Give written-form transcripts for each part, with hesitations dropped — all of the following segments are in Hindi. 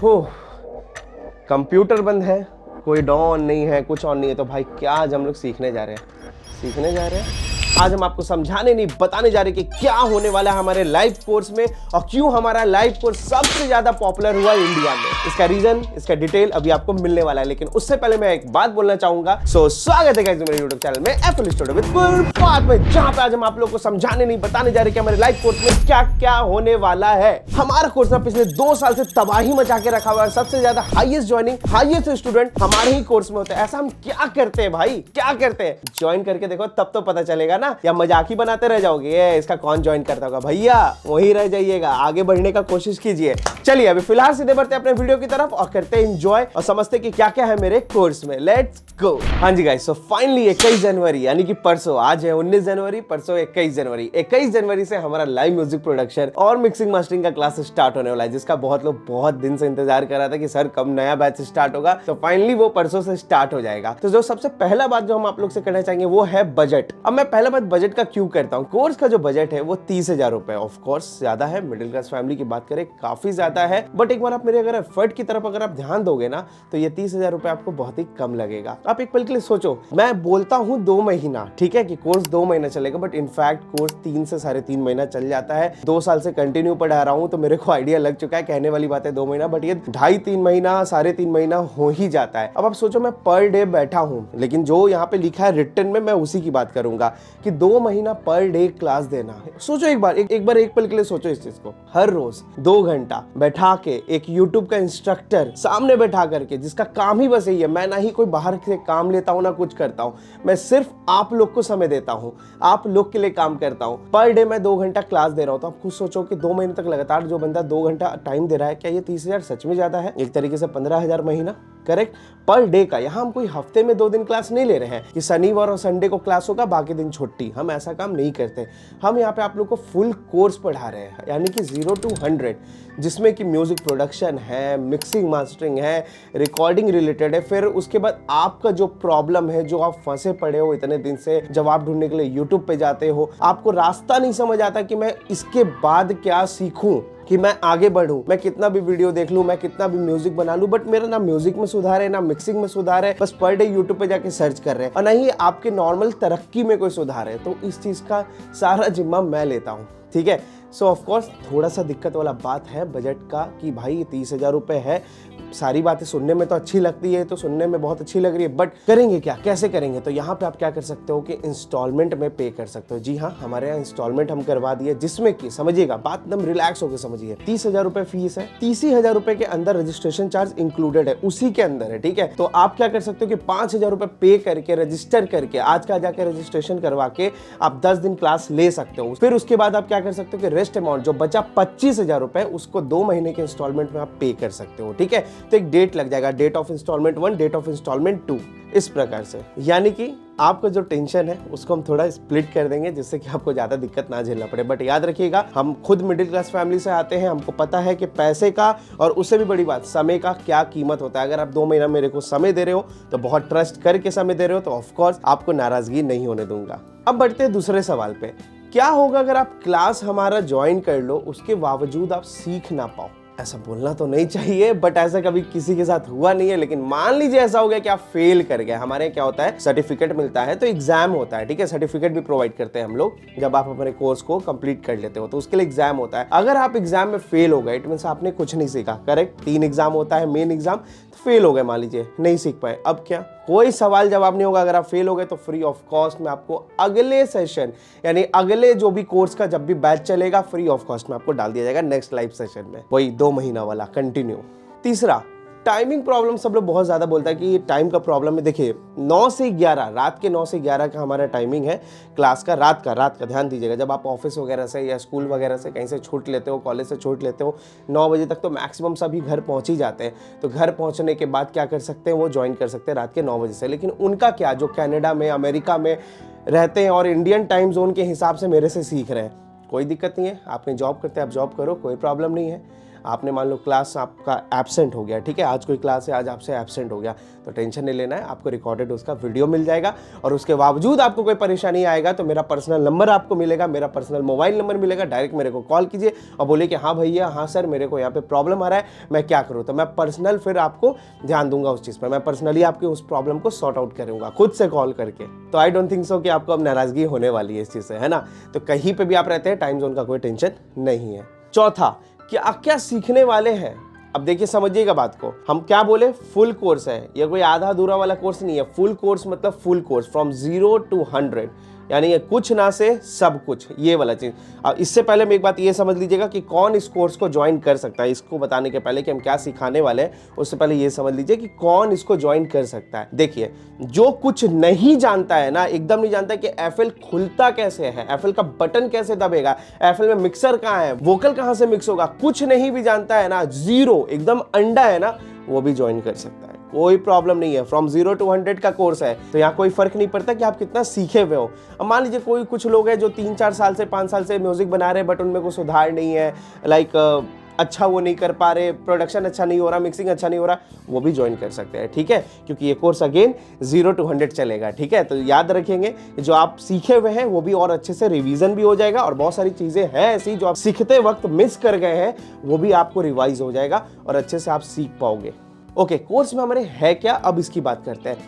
ओह, कंप्यूटर बंद है, कोई डॉ ऑन नहीं है, कुछ ऑन नहीं है, तो भाई क्या आज हम लोग सीखने जा रहे हैं। आज हम आपको समझाने नहीं बताने जा रहे कि क्या होने वाला है हमारे लाइव कोर्स में और क्यों हमारा लाइव कोर्स सबसे ज्यादा पॉपुलर हुआ इंडिया में। इसका रीजन, इसका डिटेल अभी आपको मिलने वाला है, लेकिन उससे पहले मैं एक बात बोलना चाहूंगा। स्वागत है गाइस मेरे YouTube चैनल में एफएल स्टूडियो विद फुलपाथ में, जहां पे आज हम आप लोगों को समझाने नहीं बताने जा रहे कि हमारे लाइव कोर्स में क्या क्या होने वाला है। हमारा कोर्स ना पिछले 2 साल से तबाही मचा के रखा हुआ है। सबसे ज्यादा हाईएस्ट ज्वाइनिंग, हाईएस्ट स्टूडेंट हमारे ही कोर्स में होता है। ऐसा हम क्या करते हैं भाई, क्या करते हैं? ज्वाइन करके देखो तब तो पता चलेगा ना, या मजाक ही बनाते रह जाओगे ये इसका कौन ज्वाइन करता होगा। भैया वही रह जाइएगा, आगे बढ़ने का कोशिश कीजिए। चलिए अभी फिलहाल सीधे बढ़ते हैं अपने वीडियो की तरफ और करते हैं एंजॉय और समझते कि क्या क्या है मेरे कोर्स में। Let's go. हाँ जी गाइस, सो फाइनली 21 जनवरी यानी कि परसों, आज है 19 जनवरी, परसों 21 जनवरी। 21 जनवरी से हमारा लाइव म्यूजिक प्रोडक्शन और मिक्सिंग मास्टरिंग का क्लास स्टार्ट होने वाला है, जिसका बहुत लोग बहुत दिन से इंतजार कर रहा था कि सर कब नया बैच स्टार्ट होगा। तो फाइनली वो परसों से स्टार्ट हो जाएगा। तो जो सबसे पहला बात जो हम आप लोग से करना चाहेंगे वो है बजट। अब मैं पहला बात बजट का क्यों करता हूँ। कोर्स का जो बजट है वो 30,000 रुपए, ऑफ कोर्स ज्यादा है, मिडिल क्लास फैमिली की बात करें काफी ज्यादा है, बट एक बार आप मेरे अगर एफर्ट की तरफ अगर आप ध्यान दोगे ना तो ये 30,000 रुपए आपको बहुत ही कम लगेगा। आप एक पल के लिए सोचो, मैं बोलता हूँ 2 महीना, ठीक है कि कोर्स 2 महीना चलेगा, बट इनफैक्ट कोर्स 3 से 3.5 महीना चल जाता है। 2 साल से कंटिन्यू पढ़ा रहा हूँ तो मेरे को आइडिया लग चुका है, कहने वाली बात है 2 महीना, बट ये 2.5-3 महीना 3.5 महीना हो ही जाता है। अब आप सोचो मैं पर डे बैठा हूँ, लेकिन जो यहाँ पे लिखा है रिटन में मैं उसी की बात करूंगा कि 2 महीना पर डे क्लास देना है। सोचो एक बार एक पल के लिए सोचो इस चीज को। हर रोज 2 घंटा बैठा के एक यूट्यूब का इंस्ट्रक्टर सामने बैठा करके, जिसका काम ही बस यही है, मैं ना ही कोई बाहर से काम लेता हूँ ना कुछ करता हूँ, मैं सिर्फ आप लोग को समय देता हूँ, आप लोग के लिए काम करता हूँ। पर डे मैं 2 घंटा क्लास दे रहा हूँ। तो आप खुद सोचो कि 2 महीने तक लगातार जो बंदा 2 घंटा टाइम दे रहा है, क्या ये 30,000 सच में ज्यादा है? एक तरीके से 15,000 महीना, करेक्ट, पर डे का। यहाँ हम कोई हफ्ते में 2 दिन क्लास नहीं ले रहे हैं कि शनिवार और संडे को क्लास होगा बाकी दिन छुट्टी। हम ऐसा काम नहीं करते। हम यहाँ पे आप लोग को फुल कोर्स पढ़ा रहे हैं, यानी कि 0 to 100, जिसमें कि म्यूजिक प्रोडक्शन है, मिक्सिंग मास्टरिंग है, रिकॉर्डिंग रिलेटेड है। फिर उसके बाद आपका जो प्रॉब्लम है, जो आप फंसे पड़े हो इतने दिन से, जवाब ढूंढने के लिए यूट्यूब पे जाते हो, आपको रास्ता नहीं समझ आता कि मैं इसके बाद क्या सीखूं, कि मैं आगे बढ़ूं, मैं कितना भी वीडियो देख लूं, मैं कितना भी म्यूजिक बना लूं, बट मेरा ना म्यूजिक में सुधार है ना मिक्सिंग में सुधार है, बस पर डे यूट्यूब पे जाके सर्च कर रहे हैं, और ना ही आपके नॉर्मल तरक्की में कोई सुधार है। तो इस चीज का सारा जिम्मा मैं लेता हूं, ठीक है। सो ऑफ कोर्स थोड़ा सा दिक्कत वाला बात है बजट का कि भाई 30,000 रुपए है। सारी बातें सुनने में तो अच्छी लगती है, तो सुनने में बहुत अच्छी लग रही है, बट करेंगे क्या, कैसे करेंगे? तो यहाँ पे आप क्या कर सकते हो कि इंस्टॉलमेंट में पे कर सकते हो। जी हाँ, हमारे यहाँ इंस्टॉलमेंट हम करवा दिए, जिसमें कि समझिएगा, बात एकदम रिलैक्स होकर समझिए। 30,000 रुपए फीस है, 30,000 रुपए के अंदर रजिस्ट्रेशन चार्ज इंक्लूडेड है, उसी के अंदर है, ठीक है। तो आप क्या कर सकते हो कि 5,000 रुपए पे करके रजिस्टर करके आज का जाके रजिस्ट्रेशन करवा के आप 10 दिन क्लास ले सकते हो। फिर उसके बाद आप क्या कर सकते हो कि रेस्ट अमाउंट जो बचा 25,000 रुपए, उसको 2 महीने के इंस्टॉलमेंट में आप पे कर सकते हो, ठीक है। तो एक डेट लग जाएगा, date of instalment 1, date of instalment 2, इस प्रकार से। यानी कि आपका जो टेंशन है उसको हम थोड़ा स्प्लिट कर देंगे, जिससे कि आपको ज्यादा दिक्कत ना झेलना पड़े। बट याद रखिएगा, हम खुद मिडिल क्लास फैमिली से आते हैं, हमको पता है कि पैसे का और उससे भी बड़ी बात समय का क्या कीमत होता है। अगर आप 2 महीना मेरे को समय दे रहे हो तो बहुत ट्रस्ट करके समय दे रहे हो, तो ऑफकोर्स आपको नाराजगी नहीं होने दूंगा। अब बढ़ते हैं दूसरे सवाल पे। क्या होगा अगर आप क्लास हमारा ज्वाइन कर लो, उसके बावजूद आप सीख ना पाओ? ऐसा बोलना तो नहीं चाहिए, बट ऐसा कभी किसी के साथ हुआ नहीं है, लेकिन मान लीजिए ऐसा हो गया कि आप फेल कर गए। हमारे क्या होता है, सर्टिफिकेट मिलता है, तो एग्जाम होता है, ठीक है। सर्टिफिकेट भी प्रोवाइड करते हैं हम लोग जब आप अपने कोर्स को कंप्लीट कर लेते हो, तो उसके लिए एग्जाम होता है। अगर आप एग्जाम में फेल हो गए, इट मींस आपने कुछ नहीं सीखा, करेक्ट। 3 एग्जाम होता है, मेन एग्जाम, तो फेल हो गए, मान लीजिए नहीं सीख पाए, अब क्या? कोई सवाल जवाब नहीं होगा। अगर आप फेल हो गए तो फ्री ऑफ कॉस्ट में आपको अगले सेशन, यानी अगले जो भी कोर्स का जब भी बैच चलेगा, फ्री ऑफ कॉस्ट में आपको डाल दिया जाएगा नेक्स्ट लाइव सेशन में, वही 2 महीना वाला कंटिन्यू। तीसरा, टाइमिंग प्रॉब्लम सब लोग बहुत ज़्यादा बोलता है कि ये टाइम का प्रॉब्लम है। देखिए 9 से 11, रात के 9 से 11 का हमारा टाइमिंग है क्लास का, रात का ध्यान दीजिएगा। जब आप ऑफिस वगैरह से या स्कूल वगैरह से कहीं से छूट लेते हो, कॉलेज से छूट लेते हो, 9 बजे तक तो मैक्सिमम सभी घर पहुंच ही जाते हैं। तो घर पहुंचने के बाद क्या कर सकते हैं, वो ज्वाइन कर सकते हैं रात के 9 बजे से। लेकिन उनका क्या, जो कनाडा में, अमेरिका में रहते हैं और इंडियन टाइम जोन के हिसाब से मेरे से सीख रहे हैं, कोई दिक्कत नहीं है। आपने जॉब करते हैं, आप जॉब करो, कोई प्रॉब्लम नहीं है। आपने मान लो क्लास आपका एब्सेंट हो गया, ठीक है, आज कोई क्लास है, आज आपसे एब्सेंट हो गया, तो टेंशन नहीं लेना है, आपको रिकॉर्डेड उसका वीडियो मिल जाएगा। और उसके बावजूद आपको कोई परेशानी आएगा तो मेरा पर्सनल नंबर आपको मिलेगा, मेरा पर्सनल मोबाइल नंबर मिलेगा, डायरेक्ट मेरे को कॉल कीजिए और बोलिए कि हाँ भैया, हाँ सर, मेरे को यहाँ पे प्रॉब्लम आ रहा है, मैं क्या करूँ, तो मैं पर्सनल फिर आपको ध्यान दूंगा उस चीज़ पर, मैं पर्सनली आपकी उस प्रॉब्लम को सॉर्ट आउट करूंगा खुद से कॉल करके। तो आई डोंट थिंक सो कि आपको अब नाराजगी होने वाली है इस चीज़ से, है ना। तो कहीं पे भी आप रहते हैं, टाइम जोन का कोई टेंशन नहीं है। चौथा, क्या क्या सीखने वाले हैं। अब देखिए, समझिएगा बात को, हम क्या बोले, फुल कोर्स है, ये कोई आधा अधूरा वाला कोर्स नहीं है। फुल कोर्स मतलब फुल कोर्स, फ्रॉम 0 to 100, यानी ये कुछ ना से सब कुछ, ये वाला चीज। अब इससे पहले मैं एक बात ये समझ लीजिएगा कि कौन इस कोर्स को ज्वाइन कर सकता है। इसको बताने के पहले कि हम क्या सिखाने वाले हैं, उससे पहले ये समझ लीजिए कि कौन इसको ज्वाइन कर सकता है। देखिए, जो कुछ नहीं जानता है ना, एकदम नहीं जानता कि एफएल खुलता कैसे है, एफएल का बटन कैसे दबेगा, एफएल में मिक्सर कहाँ है, वोकल कहाँ से मिक्स होगा, कुछ नहीं भी जानता है ना, जीरो एकदम अंडा है ना, वो भी ज्वाइन कर सकता है, कोई प्रॉब्लम नहीं है। फ्रॉम 0 to 100 का कोर्स है, तो यहाँ कोई फर्क नहीं पड़ता कि आप कितना सीखे हुए हो। अब मान लीजिए कोई कुछ लोग हैं जो 3-4 साल से 5 साल से म्यूजिक बना रहे हैं, बट उनमें कोई सुधार नहीं है, लाइक अच्छा वो नहीं कर पा रहे, प्रोडक्शन अच्छा नहीं हो रहा, मिक्सिंग अच्छा नहीं हो रहा, वो भी ज्वाइन कर सकते हैं, ठीक है, क्योंकि ये कोर्स अगेन 0 to 100 चलेगा, ठीक है। तो याद रखेंगे, जो आप सीखे हुए हैं वो भी और अच्छे से रिवीजन भी हो जाएगा, और बहुत सारी चीजें हैं ऐसी जो आप सीखते वक्त मिस कर गए हैं, वो भी आपको रिवाइज हो जाएगा और अच्छे से आप सीख पाओगे। ओके, कोर्स में हमारे है क्या, अब इसकी बात करते हैं।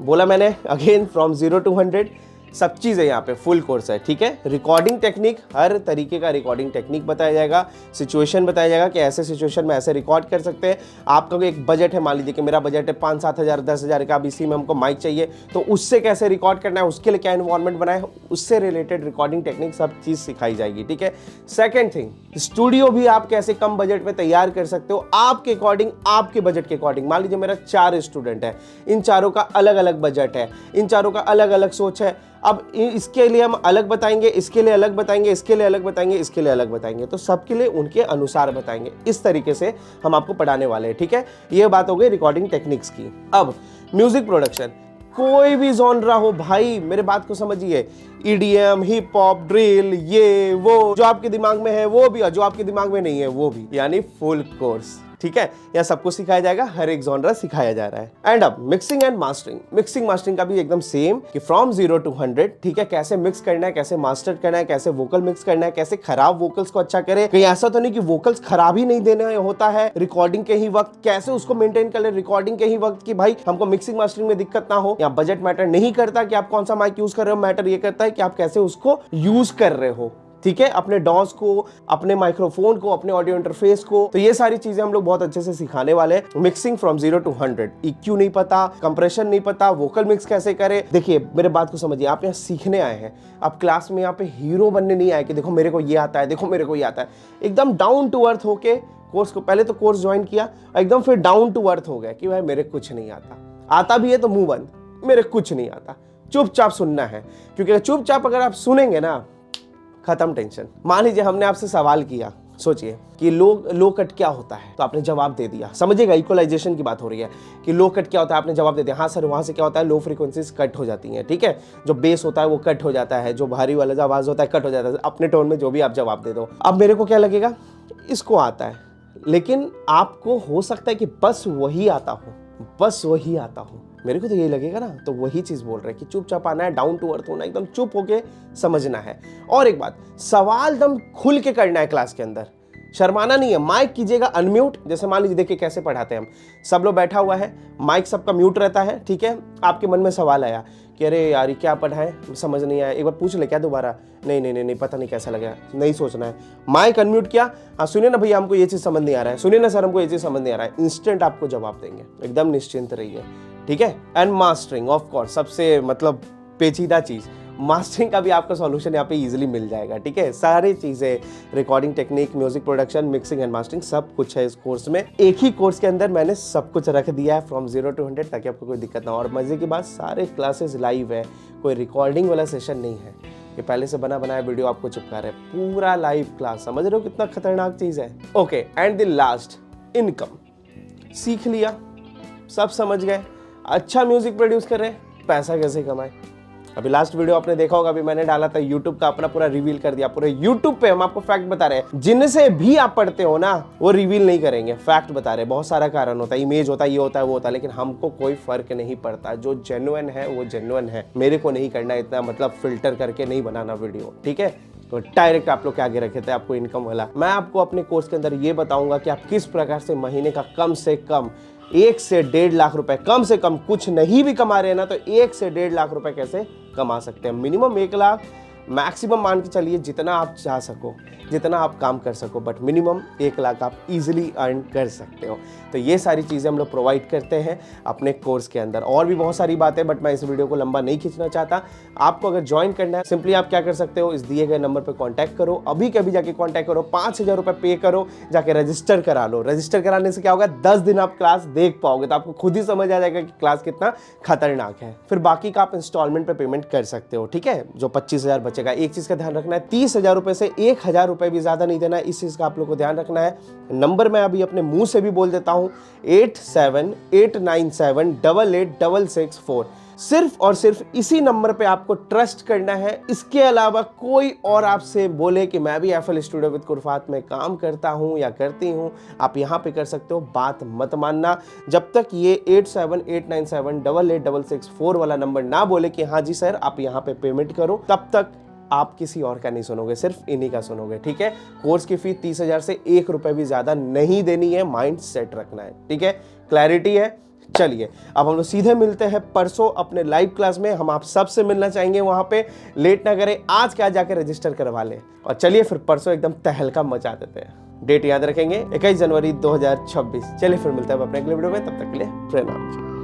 बोला मैंने अगेन फ्रॉम 0 to 100 सब चीज़ है यहाँ पे, फुल कोर्स है, ठीक है। रिकॉर्डिंग टेक्निक, हर तरीके का रिकॉर्डिंग टेक्निक बताया जाएगा, सिचुएशन बताया जाएगा कि ऐसे सिचुएशन में ऐसे रिकॉर्ड कर सकते हैं। आपका एक बजट है, मान लीजिए कि मेरा बजट है 5-7 हज़ार 10 हज़ार का, अब इसी में हमको माइक चाहिए, तो उससे कैसे रिकॉर्ड करना है, उसके लिए क्या इन्वायरमेंट बनाए, उससे रिलेटेड रिकॉर्डिंग टेक्निक सब चीज़ सिखाई जाएगी, ठीक है। सेकेंड थिंग, स्टूडियो भी आप कैसे कम बजट में तैयार कर सकते हो, आपके अकॉर्डिंग, आपके बजट के अकॉर्डिंग। मान लीजिए मेरा 4 स्टूडेंट है, इन चारों का अलग अलग बजट है, इन चारों का अलग अलग सोच है। अब इसके लिए हम अलग बताएंगे, इसके लिए अलग बताएंगे, इसके लिए अलग बताएंगे, इसके लिए अलग बताएंगे, तो सबके लिए उनके अनुसार बताएंगे। इस तरीके से हम आपको पढ़ाने वाले हैं, ठीक है। ये बात हो गई रिकॉर्डिंग टेक्निक्स की। अब म्यूजिक प्रोडक्शन, कोई भी जॉनरा हो भाई, मेरे बात को समझिए, ईडीएम, हिप हॉप, ड्रिल, ये वो, जो आपके दिमाग में है वो भी, और जो आपके दिमाग में नहीं है वो भी, यानी फुल कोर्स, ठीक है। यहाँ सब कुछ सिखाया जाएगा, हर एक जॉनरा सिखाया जा रहा है। एंड अब mixing and mastering, mixing mastering का भी एकदम सेम कि फ्रॉम 0 to 100, ठीक है, कैसे मिक्स करना है, कैसे मास्टर करना है, कैसे वोकल मिक्स करना है, कैसे खराब वोकल्स को अच्छा करे, कहीं ऐसा तो नहीं कि वोकल्स खराब ही नहीं देना होता है रिकॉर्डिंग के ही वक्त, कैसे उसको मेंटेन कर ले रिकॉर्डिंग के ही वक्त कि भाई हमको मिक्सिंग मास्टरिंग में दिक्कत ना हो। यहाँ बजट मैटर नहीं करता कि आप कौन सा माइक यूज कर रहे हो, मैटर ये करता है कि आप कैसे उसको यूज कर रहे हो, ठीक है, अपने डॉस को, अपने माइक्रोफोन को, अपने ऑडियो इंटरफेस को। तो ये सारी चीजें हम लोग बहुत अच्छे से सिखाने वाले हैं। मिक्सिंग फ्रॉम 0 to 100, EQ नहीं पता, कंप्रेशन नहीं पता, वोकल मिक्स कैसे करे। देखिए मेरे बात को समझिए, आप यहाँ सीखने आए हैं, आप क्लास में यहाँ पे हीरो बनने नहीं आए कि देखो मेरे को ये आता है, देखो मेरे को ये आता है। एकदम डाउन टू अर्थ होके कोर्स को, पहले तो कोर्स ज्वाइन किया, एकदम फिर डाउन टू अर्थ हो गया कि भाई मेरे कुछ नहीं आता, आता भी है तो मुंह बंद, मेरे कुछ नहीं आता, चुपचाप सुनना है। क्योंकि चुपचाप अगर आप सुनेंगे ना, खत्म टेंशन। मान लीजिए हमने आपसे सवाल किया, सोचिए कि लो कट क्या होता है, तो आपने जवाब दे दिया। समझिएगा, इक्वलाइजेशन की बात हो रही है कि लो कट क्या होता है, आपने जवाब दे दिया, हाँ सर वहां से क्या होता है, लो फ्रीक्वेंसीज कट हो जाती हैं, ठीक है, जो बेस होता है वो कट हो जाता है, जो भारी वाला आवाज होता है कट हो जाता है, अपने टोन में जो भी आप जवाब दे दो। अब मेरे को क्या लगेगा, इसको आता है, लेकिन आपको हो सकता है कि बस वही आता हो, बस वही आता हो, मेरे को तो यही लगेगा ना। तो वही चीज बोल रहे हैं कि चुपचाप आना है, डाउन टू अर्थ होना, एकदम चुप होके समझना है। और एक बात, सवाल एकदम खुल के करना है क्लास के अंदर, शर्माना नहीं है। माइक कीजिएगा अनम्यूट, जैसे मान लीजिए देखिए कैसे पढ़ाते हैं हम, सब लोग बैठा हुआ है, माइक सबका म्यूट रहता है, ठीक है। आपके मन में सवाल आया कि अरे यार क्या पढ़ाएं, समझ नहीं आया, एक बार पूछ ले क्या दोबारा, नहीं पता नहीं कैसा लगा, नहीं सोचना है। माइक अनम्यूट किया, हाँ सुनिए ना भैया हमको ये चीज़ समझ नहीं आ रहा है, सुनिए ना सर हमको ये चीज़ समझ नहीं आ रहा है, इंस्टेंट आपको जवाब देंगे, एकदम निश्चिंत रहिए, ठीक है। एंड मास्टरिंग ऑफ कोर्स सबसे मतलब पेचीदा चीज़, मास्टरिंग का भी आपका सॉल्यूशन यहाँ पे इजीली मिल जाएगा, ठीक है। सारी चीज़ें, recording technique, music production, mixing and mastering, सब कुछ है इस कोर्स में। एक ही कोर्स के अंदर मैंने सब कुछ रख दिया है फ्रॉम 0 to 100, ताकि आपको कोई दिक्कत ना हो। और मजे की बात, सारे क्लासेस लाइव है, कोई रिकॉर्डिंग वाला सेशन नहीं है कि पहले से बना बनाया वीडियो आपको चिपका रहे, पूरा लाइव क्लास। समझ रहे हो कितना खतरनाक चीज़ है। Okay, and the last, income. सीख लिया, सब समझ गए, अच्छा म्यूजिक प्रोड्यूस कर रहे हैं, पैसा कैसे कमाए, अभी लास्ट वीडियो आपने देखा होगा, अभी मैंने डाला था यूट्यूब का अपना पूरा रिवील कर दिया। पूरे यूट्यूब पे हम आपको फैक्ट बता रहे हैं, जिनसे भी आप पढ़ते हो ना वो रिवील नहीं करेंगे, फैक्ट बता रहे हैं। बहुत सारा कारण होता है, इमेज होता है, ये होता है, वो होता है, लेकिन हमको कोई फर्क नहीं पड़ता। जो जेन्युइन है वो जेन्युइन है। मेरे को नहीं करना इतना मतलब फिल्टर करके नहीं बनाना वीडियो, ठीक है। तो डायरेक्ट आप लोग के आगे रखे थे आपको इनकम वाला। मैं आपको अपने कोर्स के अंदर ये बताऊंगा कि आप किस प्रकार से महीने का कम से कम 1 से 1.5 लाख रुपए, कम से कम कुछ नहीं भी कमा रहे हैं ना तो 1 से 1.5 लाख रुपए कैसे कमा सकते हैं। मिनिमम 1 लाख, मैक्सिमम मान के चलिए जितना आप चाह सको, जितना आप काम कर सको, बट मिनिमम 1 लाख आप इजीली अर्न कर सकते हो। तो ये सारी चीज़ें हम लोग प्रोवाइड करते हैं अपने कोर्स के अंदर। और भी बहुत सारी बातें, बट मैं इस वीडियो को लंबा नहीं खींचना चाहता। आपको अगर ज्वाइन करना है, सिंपली आप क्या कर सकते हो, इस दिए गए नंबर पर कॉन्टैक्ट करो, अभी कभी जाके कॉन्टैक्ट करो, 5,000 रुपये पे करो, जाके रजिस्टर करा लो। रजिस्टर कराने से क्या होगा, 10 दिन आप क्लास देख पाओगे, तो आपको खुद ही समझ आ जाएगा कि क्लास कितना खतरनाक है। फिर बाकी का आप इंस्टॉलमेंट पे पेमेंट कर सकते हो, ठीक है। जो 25,000 बचेगा, एक चीज का ध्यान रखना है, 30,000 रुपए से 1,000 रुपए भी ज्यादा नहीं देना है। इस चीज का आप लोग को ध्यान रखना है। नंबर मैं अभी अपने मुंह से भी बोल देता हूं, 8789788664। सिर्फ और सिर्फ इसी नंबर पे आपको ट्रस्ट करना है। इसके अलावा कोई और आपसे बोले कि मैं भी FL स्टूडियो विद कुरफात में काम करता हूं या करती हूं, आप यहां पे कर सकते हो, बात मत मानना। जब तक ये 8789788664 वाला नंबर ना बोले कि हाँ जी सर आप यहां पे पेमेंट करो, तब तक आप किसी और का नहीं सुनोगे, सिर्फ इन्हीं का सुनोगे, ठीक है। कोर्स की फीस 30,000 से 1 रुपए भी ज्यादा नहीं देनी है, माइंड सेट रखना है, ठीक है। क्लैरिटी है। चलिए अब हम लोग सीधे मिलते हैं परसों अपने लाइव क्लास में। हम आप सबसे मिलना चाहेंगे वहां पे, लेट ना करें, आज क्या जाके रजिस्टर करवा लें। और चलिए फिर परसों एकदम तहलका मचा देते हैं। डेट याद रखेंगे, 21 जनवरी 2026। चलिए फिर मिलते हैं अपने अगले वीडियो में, तब तक के लिए प्रणाम।